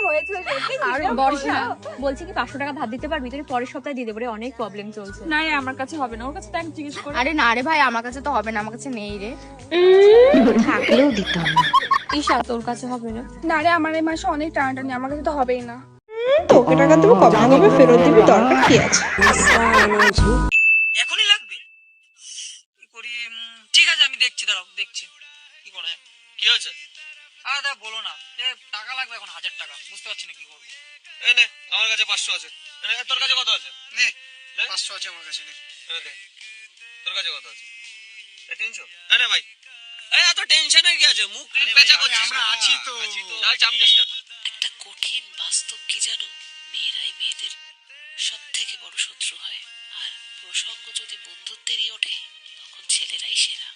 হয়েছে সত্যি আর ভীষণ বর্ষা বলছো। বলছি কি 500 টাকা ধার দিতে পারবি? তুই পরের সপ্তাহে দিয়ে দেবো রে, অনেক প্রবলেম চলছে। না রে আমার কাছে হবে না, ওর কাছে তাই জিজ্ঞেস করে। আরে না রে ভাই, আমার কাছে তো হবে না, আমার কাছে নেই রে। থাকলেও দিতাম না। ঈশা তোর কাছে হবে না? না রে আমার এই মাসে অনেক টানাটানি, আমার কাছে তো হবেই না। তোকে টাকা দেবো, কবে কবে ফেরত দিবি, দরকার কি আছে? এখনই লাগবে? কি করি? ঠিক আছে আমি দেখছি, দাঁড়াও দেখছি কি করা যায়। কি হয়েছে? দা বলো না, টাকা লাগবে এখন 1000 টাকা, বুঝতে পারছি না কি করবো। এই নে, আমার কাছে 500 আছে। তোর কাছে কত আছে? নে নে। 500 আছে আমার কাছে, নে। দে। তোর কাছে কত আছে? 300। নে ভাই। এত টেনশনে কি আছে? মুখ পেঁচা করছিস। আমরা আছি তো। চল চাপ দিস না। একটা কঠিন বাস্তব কি জানো, মেয়েরাই মেয়েদের সব থেকে বড় শত্রু হয়, আর প্রসঙ্গ যদি বন্ধুত্বেরই ওঠে তখন ছেলেরাই সেরা।